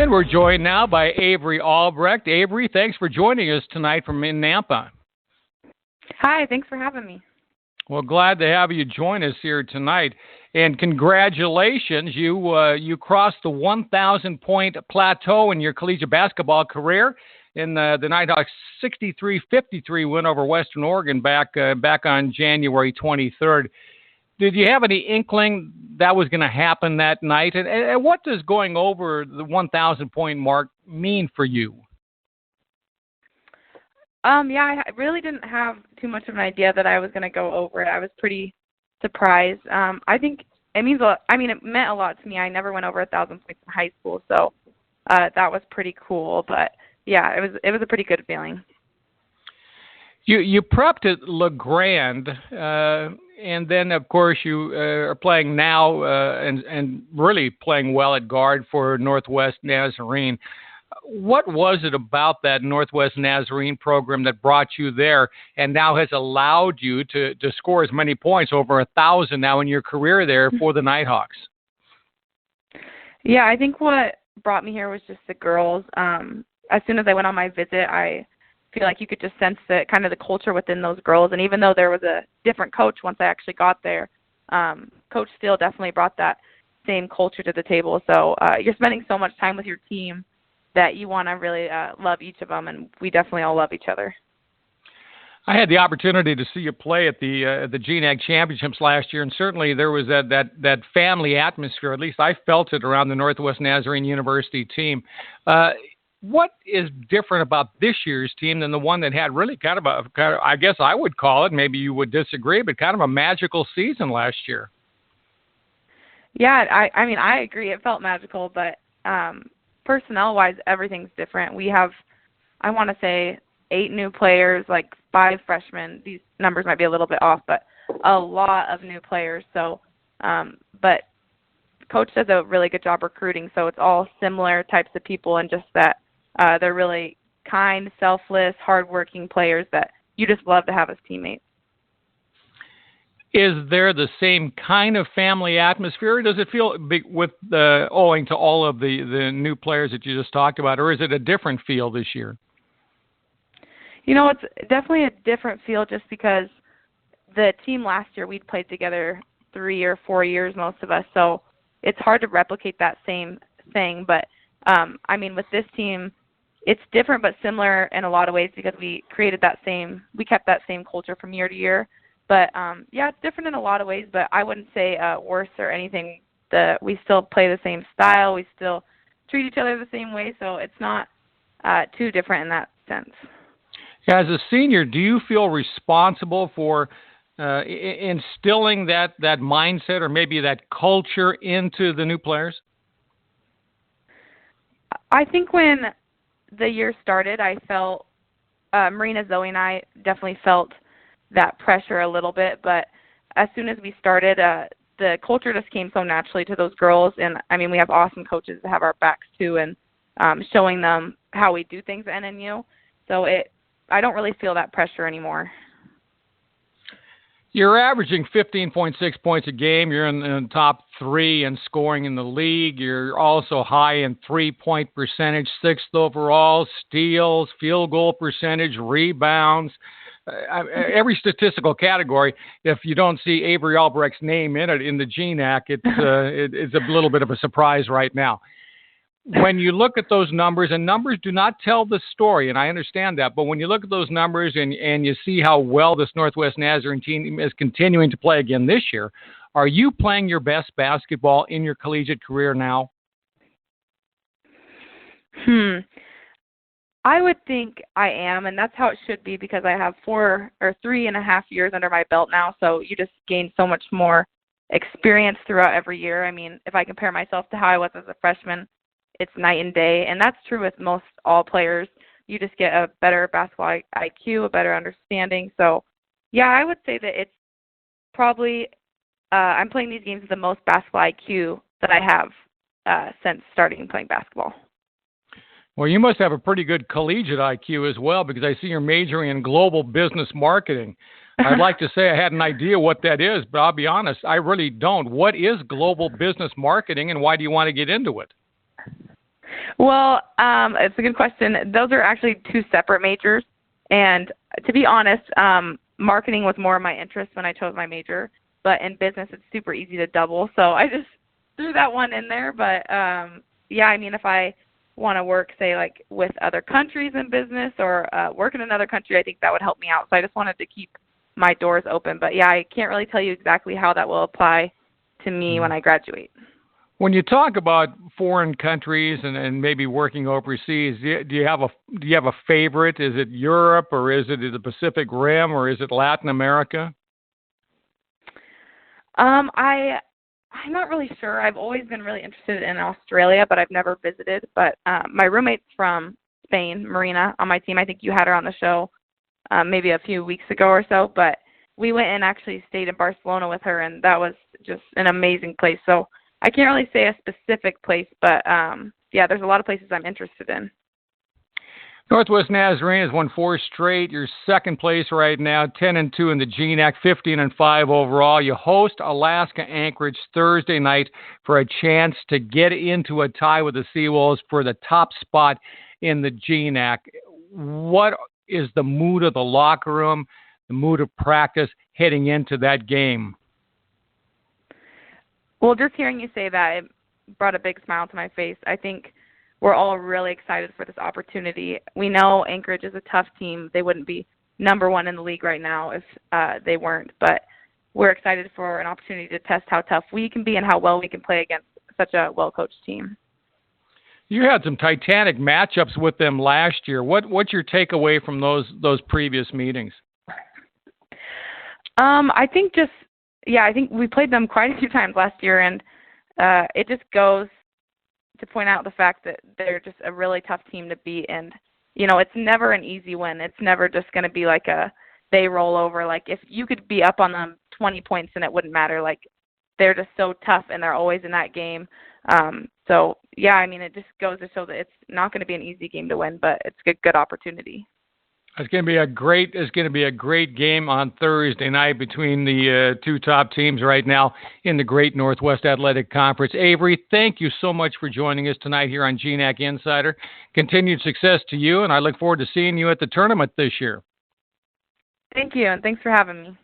And we're joined now by Avery Albrecht. Avery, thanks for joining us tonight from in Nampa. Hi, thanks for having me. Well, glad to have you join us here tonight. And congratulations, you crossed the 1,000-point plateau in your collegiate basketball career in the Nighthawks 63-53 win over Western Oregon back on January 23rd. Did you have any inkling that was going to happen that night? And what does going over the 1,000-point mark mean for you? Yeah, I really didn't have too much of an idea that I was going to go over it. I was pretty surprised. I think it means a lot. I mean, it meant a lot to me. I never went over 1,000 points in high school, so that was pretty cool. But yeah, it was a pretty good feeling. You prepped at LeGrand, and then of course you are playing now and really playing well at guard for Northwest Nazarene. What was it about that Northwest Nazarene program that brought you there and now has allowed you to score as many points, over 1,000 now in your career there for the Nighthawks? Yeah, I think what brought me here was just the girls. As soon as I went on my visit, I feel like you could just sense the culture within those girls. And even though there was a different coach once I actually got there, Coach Steele definitely brought that same culture to the table. So you're spending so much time with your team that you want to really love each of them, and we definitely all love each other. I had the opportunity to see you play at the GNAC Championships last year, and certainly there was that family atmosphere. At least I felt it around the Northwest Nazarene University team. What is different about this year's team than the one that had really kind of I guess I would call it, maybe you would disagree, but kind of a magical season last year? Yeah, I mean, I agree. It felt magical, but personnel-wise, everything's different. We have, I want to say, 8 new players, like 5 freshmen. These numbers might be a little bit off, but a lot of new players. So, but Coach does a really good job recruiting, so it's all similar types of people, and just that they're really kind, selfless, hardworking players that you just love to have as teammates. Is there the same kind of family atmosphere? Does it feel big with owing to all of the new players that you just talked about, or is it a different feel this year? You know, it's definitely a different feel just because the team last year, we'd played together 3 or 4 years, most of us, so it's hard to replicate that same thing. But, I mean, with this team, it's different but similar in a lot of ways because we kept that same culture from year to year. But, yeah, it's different in a lot of ways, but I wouldn't say worse or anything. We still play the same style. We still treat each other the same way, so it's not too different in that sense. As a senior, do you feel responsible for instilling that mindset or maybe that culture into the new players? I think when the year started, I felt Marina, Zoe, and I definitely felt that pressure a little bit, but as soon as we started, the culture just came so naturally to those girls, and I mean, we have awesome coaches that have our backs too, and showing them how we do things at NNU, so I don't really feel that pressure anymore. You're averaging 15.6 points a game. You're in the top 3 in scoring in the league. You're also high in three-point percentage, 6th overall, steals, field goal percentage, rebounds. Every statistical category, if you don't see Avery Albrecht's name in it in the GNAC, it's a little bit of a surprise right now. When you look at those numbers, and numbers do not tell the story, and I understand that, but when you look at those numbers and you see how well this Northwest Nazarene team is continuing to play again this year, are you playing your best basketball in your collegiate career now? I would think I am, and that's how it should be because I have 4 or 3.5 years under my belt now, so you just gain so much more experience throughout every year. I mean, if I compare myself to how I was as a freshman, it's night and day, and that's true with most all players. You just get a better basketball IQ, a better understanding. So, yeah, I would say that it's probably I'm playing these games with the most basketball IQ that I have since starting playing basketball. Well, you must have a pretty good collegiate IQ as well because I see you're majoring in global business marketing. I'd like to say I had an idea what that is, but I'll be honest, I really don't. What is global business marketing, and why do you want to get into it? Well, it's a good question. Those are actually two separate majors. And to be honest, marketing was more of my interest when I chose my major. But in business, it's super easy to double. So I just threw that one in there. But, yeah, I mean, if I want to work, say, like with other countries in business or work in another country, I think that would help me out. So I just wanted to keep my doors open. But, yeah, I can't really tell you exactly how that will apply to me when I graduate. When you talk about foreign countries and maybe working overseas, do you have a favorite? Is it Europe, or is it the Pacific Rim, or is it Latin America? I'm not really sure. I've always been really interested in Australia, but I've never visited. But my roommate's from Spain, Marina, on my team. I think you had her on the show maybe a few weeks ago or so. But we went and actually stayed in Barcelona with her, and that was just an amazing place. So I can't really say a specific place, but yeah, there's a lot of places I'm interested in. Northwest Nazarene has won 4 straight. You're second place right now, 10-2 in the GNAC, 15-5 overall. You host Alaska Anchorage Thursday night for a chance to get into a tie with the Seawolves for the top spot in the GNAC. What is the mood of the locker room, the mood of practice heading into that game? Well, just hearing you say that, it brought a big smile to my face. I think we're all really excited for this opportunity. We know Anchorage is a tough team. They wouldn't be number 1 in the league right now if they weren't. But we're excited for an opportunity to test how tough we can be and how well we can play against such a well-coached team. You had some titanic matchups with them last year. What's your takeaway from those previous meetings? I think I think we played them quite a few times last year, and it just goes to point out the fact that they're just a really tough team to beat. And, you know, it's never an easy win. It's never just going to be like they roll over. Like, if you could be up on them 20 points and it wouldn't matter. Like, they're just so tough, and they're always in that game. So, yeah, I mean, it just goes to show that it's not going to be an easy game to win, but it's a good opportunity. It's going to be a great game on Thursday night between the two top teams right now in the Great Northwest Athletic Conference. Avery, thank you so much for joining us tonight here on GNAC Insider. Continued success to you, and I look forward to seeing you at the tournament this year. Thank you, and thanks for having me.